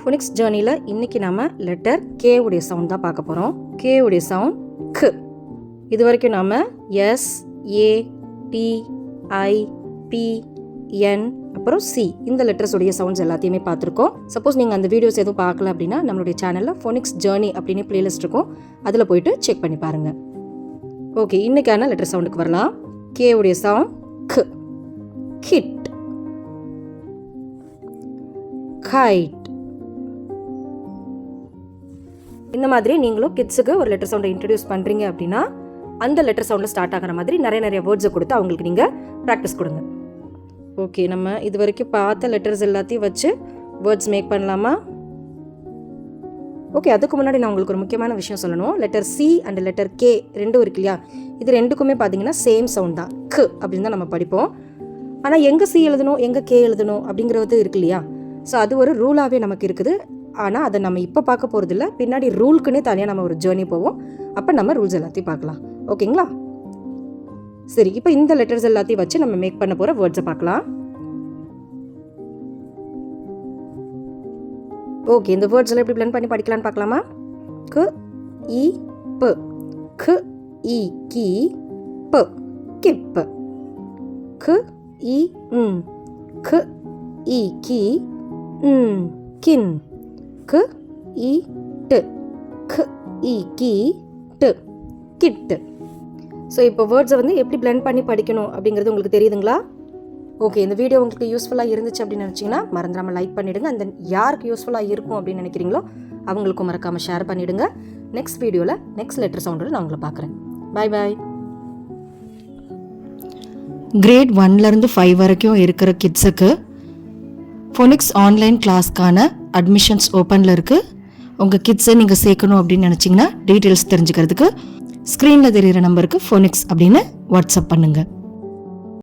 Phoenix ஜேர்னியில் இன்றைக்கி நம்ம லெட்டர் கே உடைய சவுண்ட் தான் பார்க்க போகிறோம். கே உடைய சவுண்ட் க். இது வரைக்கும் நாம் எஸ், ஏ, டி, ஐ, பி, என், அப்புறம் சி இந்த லெட்டர்ஸ் உடைய சவுண்ட்ஸ் எல்லாத்தையுமே பார்த்துருக்கோம். சப்போஸ் நீங்கள் அந்த வீடியோஸ் எதுவும் பார்க்கல அப்படின்னா நம்மளுடைய சேனலில் ஃபோனிக்ஸ் ஜேர்னி அப்படின்னு பிளேலிஸ்ட் இருக்கும், அதில் போயிட்டு செக் பண்ணி பாருங்கள். ஓகே, இன்றைக்கான லெட்டர் சவுண்டுக்கு வரலாம். கே உடைய சவுண்ட் க். Kit, kite. இந்த மாதிரி நீங்களும் கிட்ஸுக்கு ஒரு லெட்டர் சவுண்டை இன்ட்ரடியூஸ் பண்ணுறீங்க அப்படின்னா அந்த லெட்டர் சவுண்டில் ஸ்டார்ட் ஆகிற மாதிரி நிறைய வேர்ட்ஸை கொடுத்து அவங்களுக்கு நீங்கள் ப்ராக்டிஸ் கொடுங்க. ஓகே, நம்ம இது வரைக்கும் பார்த்த லெட்டர்ஸ் எல்லாத்தையும் வச்சு வேர்ட்ஸ் மேக் பண்ணலாமா? ஓகே, அதுக்கு முன்னாடி நான் உங்களுக்கு ஒரு முக்கியமான விஷயம் சொல்லணும். Letter C and letter K ரெண்டும் இருக்கு இல்லையா, இது ரெண்டுக்குமே பார்த்தீங்கன்னா சேம் சவுண்ட் தான், க் அப்படின்னு தான் நம்ம படிப்போம். ஆனால் எங்கே சி எழுதணும் எங்கே கே எழுதணும் அப்படிங்கிறது இருக்கு இல்லையா, ஸோ அது ஒரு ரூலாகவே நமக்கு இருக்குது. ஆனால் அதை நம்ம இப்போ பார்க்க போகிறது இல்லை, பின்னாடி ரூலுக்குன்னே தனியாக நம்ம ஒரு ஜேர்னி போவோம், அப்போ நம்ம ரூல்ஸ் எல்லாத்தையும் பார்க்கலாம். ஓகேங்களா? சரி, இப்போ இந்த லெட்டர்ஸ் எல்லாத்தையும் வச்சு நம்ம மேக் பண்ண போகிற வேர்ட்ஸை பார்க்கலாம். ஓகே, இந்த வேர்ட்ஸ் எல்லாம் எப்படி பிளெண்ட் பண்ணி படிக்கலான்னு பார்க்கலாமா? க, இ, ப. க, இ, கி, ப. கிப். க, இ, ம். க, இ, கி, ம். கின். க, இ, ட். க, இ, கி, ட். கிட். ஸோ இப்போ வேர்ட்ஸை வந்து எப்படி பிளெண்ட் பண்ணி படிக்கணும் அப்படிங்கிறது உங்களுக்கு தெரியுதுங்களா? ஓகே, இந்த வீடியோ உங்களுக்கு யூஸ்ஃபுல்லாக இருந்துச்சு அப்படின்னு நினச்சிங்கன்னா மறந்துடாமல் லைக் பண்ணிவிடுங்க. அந்த யாருக்கு யூஸ்ஃபுல்லாக இருக்கும் அப்படின்னு நினைக்கிறீங்களோ அவங்களுக்கும் மறக்காமல் ஷேர் பண்ணிவிடுங்க. நெக்ஸ்ட் வீடியோவில் நெக்ஸ்ட் லெட்டர் சவுண்டோடு நான் உங்களை பார்க்குறேன். பாய் பாய். கிரேட் 1லேருந்து 5 வரைக்கும் இருக்கிற கிட்ஸுக்கு ஃபோனிக்ஸ் ஆன்லைன் கிளாஸ்க்கான அட்மிஷன்ஸ் ஓப்பனில் இருக்குது. உங்கள் கிட்ஸை நீங்கள் சேர்க்கணும் அப்படின்னு நினச்சிங்கன்னா டீட்டெயில்ஸ் தெரிஞ்சுக்கிறதுக்கு ஸ்க்ரீனில் தெரிகிற நம்பருக்கு ஃபோனிக்ஸ் அப்படின்னு வாட்ஸ்அப் பண்ணுங்கள்.